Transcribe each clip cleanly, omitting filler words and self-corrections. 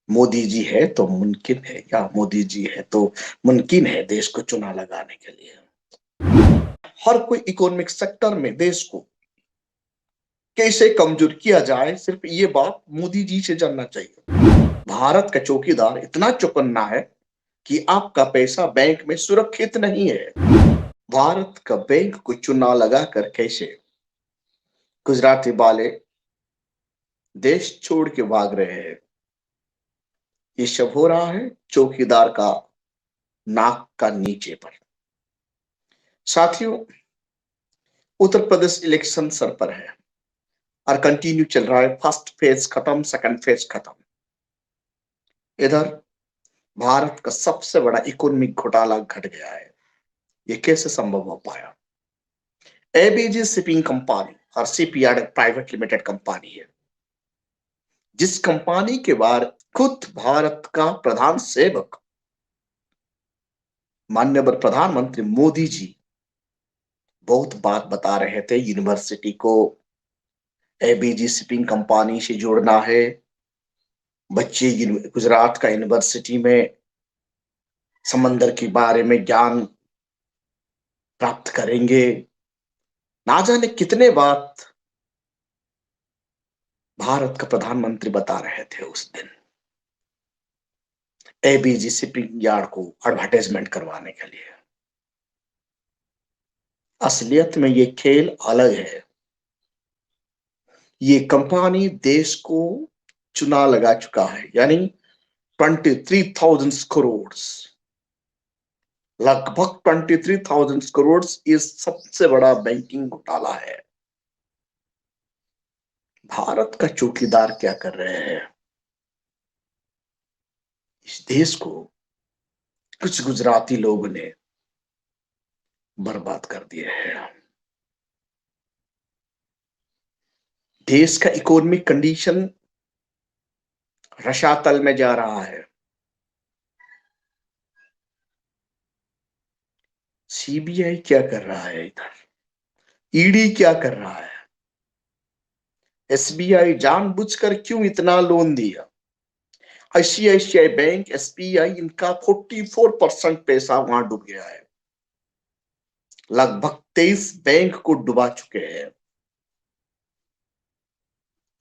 मोदी जी है तो मुमकिन है, या मोदी जी है तो मुमकिन है देश को चुनाव लगाने के लिए। हर कोई इकोनॉमिक सेक्टर में देश को कैसे कमजोर किया जाए, सिर्फ ये बात मोदी जी से जानना चाहिए। भारत का चौकीदार इतना चौकन्ना है कि आपका पैसा बैंक में सुरक्षित नहीं है। भारत का बैंक को चुनाव लगाकर कैसे गुजराती वाले देश छोड़ के भाग रहे हैं, ये सब हो रहा है चौकीदार का नाक का नीचे पर। साथियों, उत्तर प्रदेश इलेक्शन सर पर है और कंटिन्यू चल रहा है। फर्स्ट फेज खत्म, सेकंड फेज खत्म। इधर भारत का सबसे बड़ा इकोनॉमिक घोटाला घट गया है। ये कैसे संभव हो पाया? एबीजी शिपिंग कंपनी और शिपयार्ड प्राइवेट लिमिटेड कंपनी है, जिस कंपनी के बारे खुद भारत का प्रधान सेवक माननीय प्रधानमंत्री मोदी जी बहुत बात बता रहे थे। यूनिवर्सिटी को एबीजी शिपिंग कंपनी से जोड़ना है, बच्चे गुजरात का यूनिवर्सिटी में समंदर के बारे में ज्ञान प्राप्त करेंगे। ना जाने कितने बात भारत का प्रधानमंत्री बता रहे थे उस दिन एबीजी शिपिंग यार्ड को एडवर्टाइजमेंट करवाने के लिए। असलियत में ये खेल अलग है। ये कंपनी देश को चुना लगा चुका है, यानी 23,000 करोड़, लगभग 23,000 करोड़ ये सबसे बड़ा बैंकिंग घोटाला है। भारत का चौकीदार क्या कर रहे हैं? इस देश को कुछ गुजराती लोगों ने बर्बाद कर दिए हैं। देश का इकोनॉमिक कंडीशन रसातल में जा रहा है। सीबीआई क्या कर रहा है इधर? ईडी क्या कर रहा है? एसबीआई जानबूझकर क्यों इतना लोन दिया? आईसीआईसीआई बैंक, एसबीआई, इनका 44% पैसा वहां डूब गया है। लगभग 23 बैंक को डुबा चुके हैं।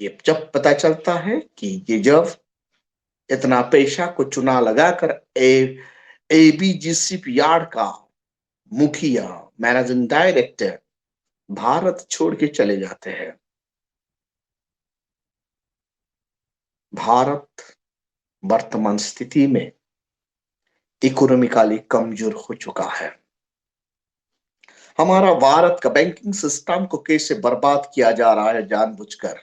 ये जब पता चलता है कि ये जब इतना पैसा को चुना लगाकर एबीजीसी यार्ड का मुखिया, मैनेजिंग डायरेक्टर भारत छोड़ के चले जाते हैं। भारत वर्तमान स्थिति में इकोनॉमिकली कमजोर हो चुका है। हमारा भारत का बैंकिंग सिस्टम को कैसे बर्बाद किया जा रहा है जानबूझकर,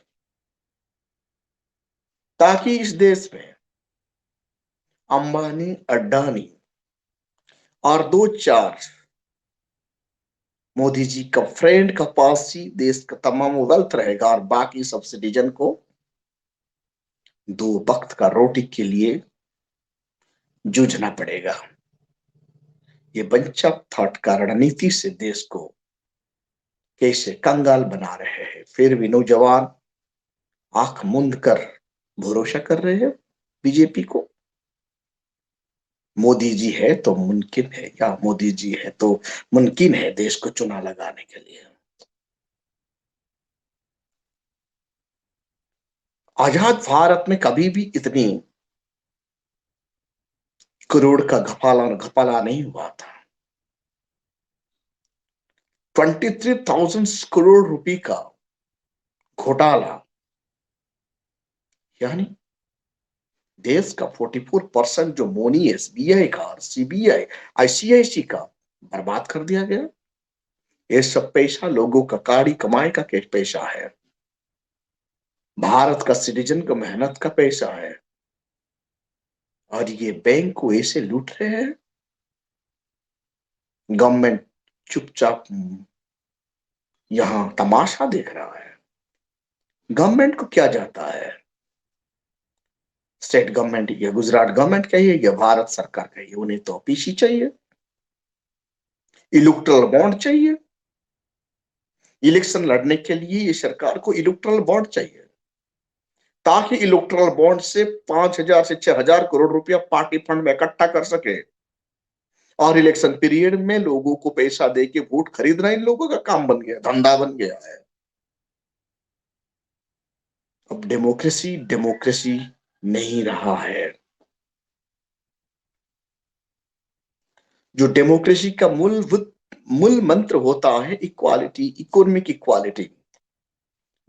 ताकि इस देश में अंबानी, अडानी और दो चार मोदी जी का फ्रेंड का पास ही देश का तमाम वेल्थ रहेगा और बाकी सब सिटीजन को दो वक्त का रोटी के लिए जूझना पड़ेगा। ये वंचक थॉट का रणनीति से देश को कैसे कंगाल बना रहे हैं, फिर भी नौजवान आंख मूंद कर भरोसा कर रहे हैं बीजेपी को। मोदी जी है तो मुमकिन है, या मोदी जी है तो मुमकिन है देश को चुनाव लगाने के लिए। आजाद भारत में कभी भी इतनी करोड़ का घपाला घपाला नहीं हुआ था। 23,000 रुपए का घोटाला, यानी देश का 44% जो मोनी एसबीआई का और सीबीआई, आईसीआईसी का बर्बाद कर दिया गया। ये सब पैसा लोगों का काड़ी कमाई का पैसा है, भारत का सिटीजन का मेहनत का पैसा है, और ये बैंक को ऐसे लूट रहे हैं। गवर्नमेंट चुपचाप यहां तमाशा देख रहा है। गवर्नमेंट को क्या जाता है? स्टेट गवर्नमेंट या गुजरात गवर्नमेंट कहिए या भारत सरकार कहिए, उन्हें तो पीसी चाहिए, इलेक्टोरल बॉन्ड चाहिए। इलेक्शन लड़ने के लिए ये सरकार को इलेक्टोरल बॉन्ड चाहिए। ताकि इलेक्टोरल बॉन्ड से 5,000 से 6,000 करोड़ रुपया पार्टी फंड में इकट्ठा कर सके और इलेक्शन पीरियड में लोगों को पैसा दे के वोट खरीदना इन लोगों का काम बन गया, धंधा बन गया है। अब डेमोक्रेसी डेमोक्रेसी नहीं रहा है। जो डेमोक्रेसी का मूल मंत्र होता है इक्वालिटी, इकोनॉमिक इक्वालिटी,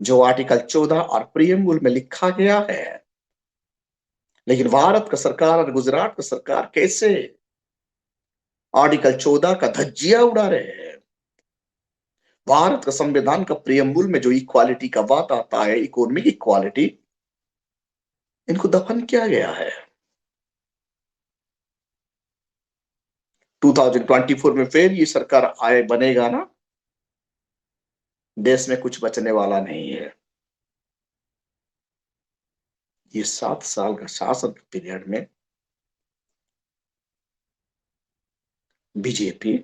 जो आर्टिकल 14 और प्रीएम्बुल में लिखा गया है। लेकिन भारत का सरकार और गुजरात का सरकार कैसे आर्टिकल 14 का धज्जियां उड़ा रहे हैं। भारत का संविधान का प्रीएम्बुल में जो इक्वालिटी का बात आता है, इकोनॉमिक इक्वालिटी, इनको दफन किया गया है। 2024 में फिर ये सरकार आए बनेगा ना, देश में कुछ बचने वाला नहीं है। ये 7 साल का शासन पीरियड में बीजेपी,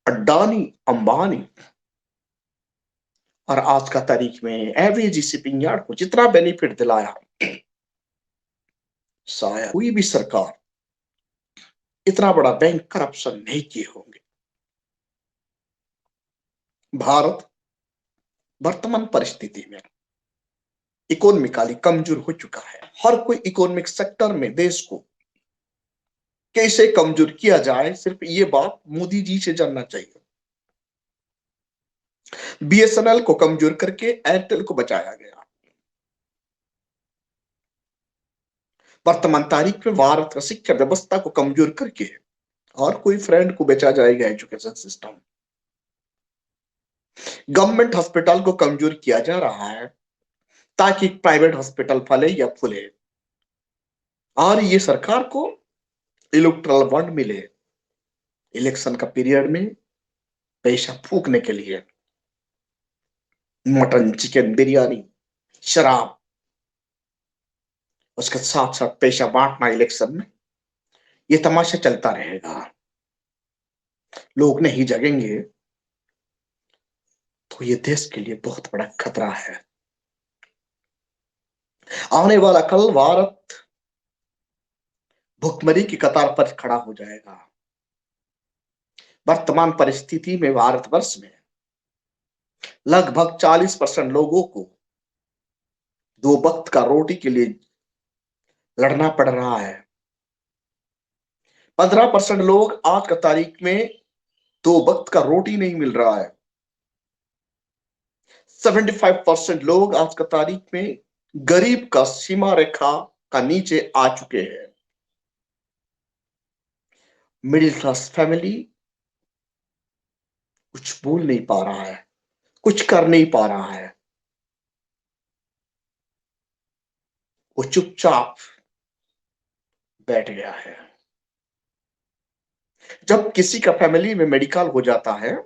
अडानी, अंबानी और आज का तारीख में एवरेज शिपिंग यार्ड को जितना बेनिफिट दिलाया, शायद कोई भी सरकार इतना बड़ा बैंक करप्शन नहीं किए होंगे। भारत वर्तमान परिस्थिति में इकोनॉमिकली कमजोर हो चुका है। हर कोई इकोनॉमिक सेक्टर में देश को कैसे कमजोर किया जाए, सिर्फ ये बात मोदी जी से जानना चाहिए। बीएसएनएल को कमजोर करके एयरटेल को बचाया गया। वर्तमान तारीख में भारत का शिक्षा व्यवस्था को कमजोर करके और कोई फ्रेंड को बेचा जाएगा एजुकेशन सिस्टम। गवर्नमेंट हॉस्पिटल को कमजोर किया जा रहा है ताकि प्राइवेट हॉस्पिटल फले या फूले और ये सरकार को इलेक्टोरल बॉन्ड मिले इलेक्शन का पीरियड में पैसा फूकने के लिए। मटन, चिकन, बिरयानी, शराब, उसके साथ साथ पैसा बांटना इलेक्शन में, ये तमाशा चलता रहेगा। लोग नहीं जगेंगे तो ये देश के लिए बहुत बड़ा खतरा है। आने वाला कल भारत भुखमरी की कतार पर खड़ा हो जाएगा। वर्तमान परिस्थिति में भारतवर्ष में लगभग 40% लोगों को 2 वक्त का रोटी के लिए लड़ना पड़ रहा है। 15% लोग आज का तारीख में 2 वक्त का रोटी नहीं मिल रहा है। 75% लोग आज का तारीख में गरीब का सीमा रेखा का नीचे आ चुके हैं। मिडिल क्लास फैमिली कुछ बोल नहीं पा रहा है, कुछ कर नहीं पा रहा है। वो चुपचाप बैठ गया है। जब किसी का फैमिली में मेडिकल हो जाता है,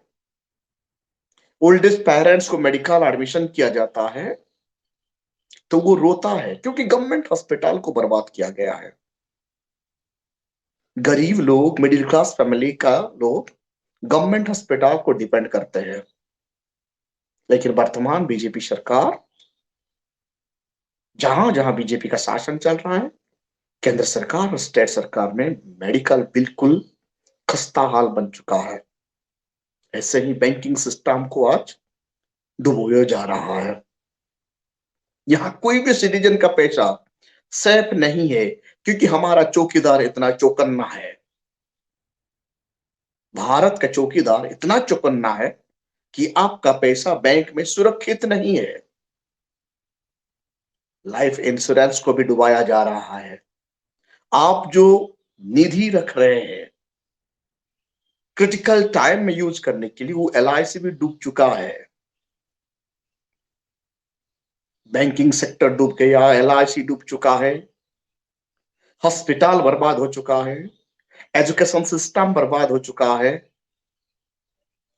ओल्डेस्ट पेरेंट्स को मेडिकल एडमिशन किया जाता है, तो वो रोता है क्योंकि गवर्नमेंट हॉस्पिटल को बर्बाद किया गया है। गरीब लोग, मिडिल क्लास फैमिली का लोग गवर्नमेंट हॉस्पिटल को डिपेंड करते हैं। लेकिन वर्तमान बीजेपी सरकार, जहां जहां बीजेपी का शासन चल रहा है, केंद्र सरकार और स्टेट सरकार में मेडिकल बिल्कुल खस्ता हाल बन चुका है। ऐसे ही बैंकिंग सिस्टम को आज डुबोया जा रहा है। यहां कोई भी सिटीजन का पैसा सेफ नहीं है क्योंकि हमारा चौकीदार इतना चौकन्ना है। भारत का चौकीदार इतना चौकन्ना है कि आपका पैसा बैंक में सुरक्षित नहीं है। लाइफ इंश्योरेंस को भी डुबाया जा रहा है। आप जो निधि रख रहे हैं क्रिटिकल टाइम में यूज करने के लिए, वो एलआईसी भी डूब चुका है। बैंकिंग सेक्टर डूब गया, एलआईसी डूब चुका है, हॉस्पिटल बर्बाद हो चुका है, एजुकेशन सिस्टम बर्बाद हो चुका है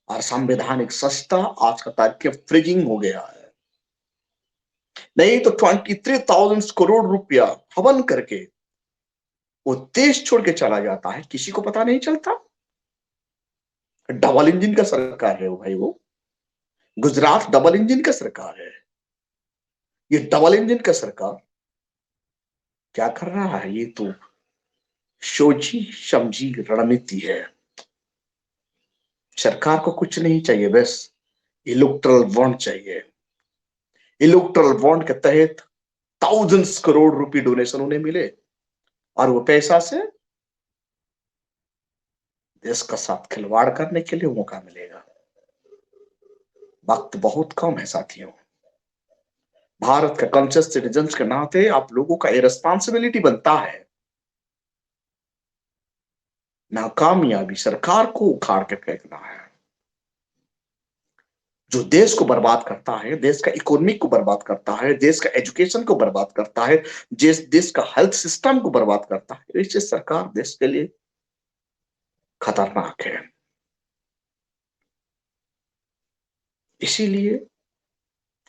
और संवैधानिक संस्था आज का तारीख फ्रीजिंग हो गया है। नहीं तो 23,000 करोड़ रुपया हवन करके वो देश छोड़ के चला जाता है, किसी को पता नहीं चलता। डबल इंजन का सरकार है वो भाई, वो गुजरात डबल इंजन का सरकार है। ये डबल इंजन का सरकार क्या कर रहा है? ये तो सोची समझी रणनीति है। सरकार को कुछ नहीं चाहिए, बस इलेक्टोरल बॉन्ड चाहिए। इलेक्टोरल बॉन्ड के तहत थाउजेंड्स करोड़ रुपए डोनेशन उन्हें मिले और वो पैसा से देश का साथ खिलवाड़ करने के लिए मौका मिलेगा। वक्त बहुत कम है साथियों। भारत का कॉन्शियस सिटीजन्स के नाते आप लोगों का ये रिस्पॉन्सिबिलिटी बनता है नाकामयाबी सरकार को उखाड़ के फेंकना है। जो देश को बर्बाद करता है, देश का इकोनॉमी को बर्बाद करता है, देश का एजुकेशन को बर्बाद करता है, देश का हेल्थ सिस्टम को बर्बाद करता है, इससे सरकार देश के लिए खतरनाक है। इसीलिए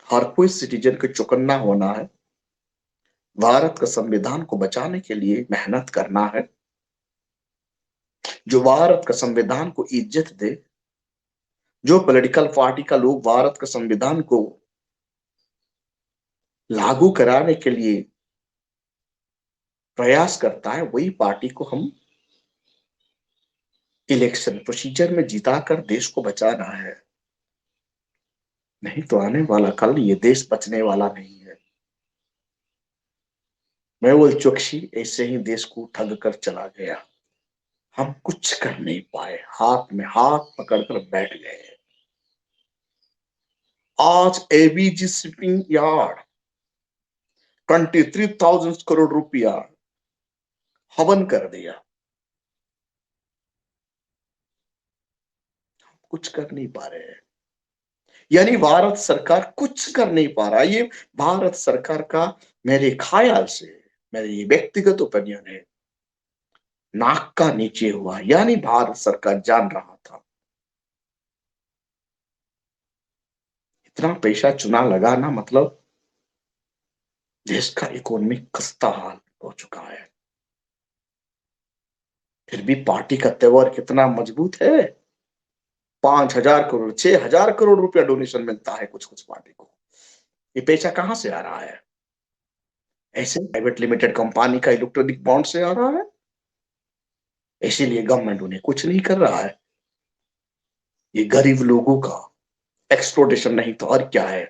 हर कोई सिटीजन को चौकन्ना होना है, भारत का संविधान को बचाने के लिए मेहनत करना है। जो भारत का संविधान को इज्जत दे, जो पॉलिटिकल पार्टी का लोग भारत का संविधान को लागू कराने के लिए प्रयास करता है, वही पार्टी को हम इलेक्शन प्रोसीजर में जिताकर देश को बचाना है। नहीं तो आने वाला कल ये देश बचने वाला नहीं है। मेहुल चोकसी ऐसे ही देश को ठग कर चला गया। हम कुछ कर नहीं पाए, हाथ में हाथ पकड़कर बैठ गए। आज एबीजी शिपिंग यार्ड 23,000 करोड़ रुपया हवन कर दिया। कुछ कर नहीं पा रहे हैं, यानी भारत सरकार कुछ कर नहीं पा रहा। ये भारत सरकार का मेरे ख्याल से, मेरे ये व्यक्तिगत ओपिनियन है, नाक का नीचे हुआ। यानी भारत सरकार जान रहा था इतना पैसा चुना लगाना मतलब देश का इकोनॉमिक खस्ता हाल हो चुका है। फिर भी पार्टी का तेवर कितना मजबूत है। 5,000 करोड़ 6,000 करोड़ रुपया डोनेशन मिलता है कुछ कुछ पार्टी को। ये पैसा कहां से आ रहा है? ऐसे प्राइवेट लिमिटेड कंपनी का इलेक्ट्रॉनिक बॉन्ड से आ रहा है। इसीलिए गवर्नमेंट उन्हें कुछ नहीं कर रहा है। ये गरीब लोगों का एक्सप्लोटेशन नहीं तो और क्या है?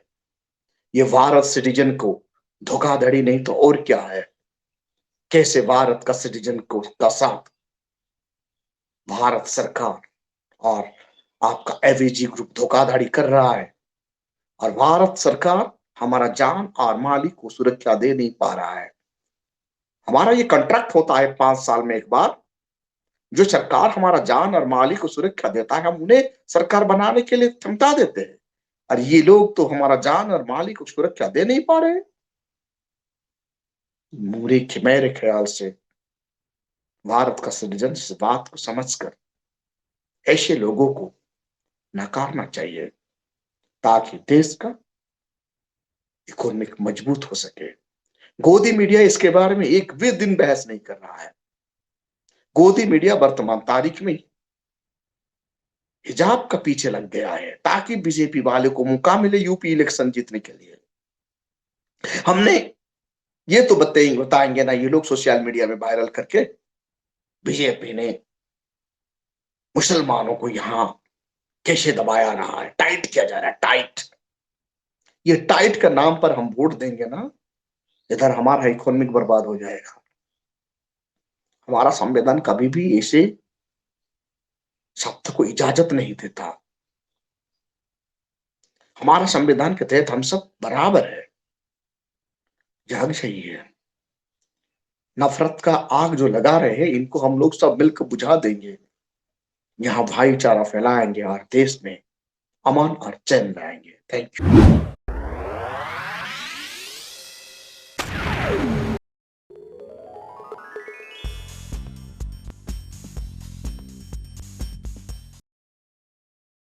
ये भारत सिटीजन को धोखाधड़ी नहीं तो और क्या है? कैसे भारत का सिटीजन को का साथ भारत सरकार और आपका एवीजी ग्रुप धोखाधड़ी कर रहा है, और भारत सरकार हमारा जान और मालिक को सुरक्षा दे नहीं पा रहा है। हमारा ये कॉन्ट्रैक्ट होता है 5 साल में एक बार। जो सरकार हमारा जान और मालिक को सुरक्षा देता है, हम उन्हें सरकार बनाने के लिए थमता देते हैं, और ये लोग तो हमारा जान और मालिक को सुरक्षा दे नहीं पा रहे। मेरे ख्याल से भारत का सिटीजन इस बात को समझकर ऐसे लोगों को नकारना चाहिए, ताकि देश का इकोनॉमिक मजबूत हो सके। गोदी मीडिया इसके बारे में एक भी दिन बहस नहीं कर रहा है। गोदी मीडिया वर्तमान तारीख में हिजाब का पीछे लग गया है, ताकि बीजेपी वाले को मौका मिले यूपी इलेक्शन जीतने के लिए। हमने ये तो बताएंगे ना ये लोग सोशल मीडिया में वायरल करके, बीजेपी ने मुसलमानों को यहां कैसे दबाया रहा है, टाइट किया जा रहा है, टाइट। ये टाइट का नाम पर हम वोट देंगे ना, इधर हमारा इकोनॉमिक बर्बाद हो जाएगा। हमारा संविधान कभी भी ऐसे शब्द को इजाजत नहीं देता। हमारा संविधान के तहत हम सब बराबर है। जाग चाहिए। नफरत का आग जो लगा रहे हैं, इनको हम लोग सब मिलकर बुझा देंगे। यहाँ भाईचारा फैलाएंगे और देश में अमन और चैन लाएंगे। Thank you.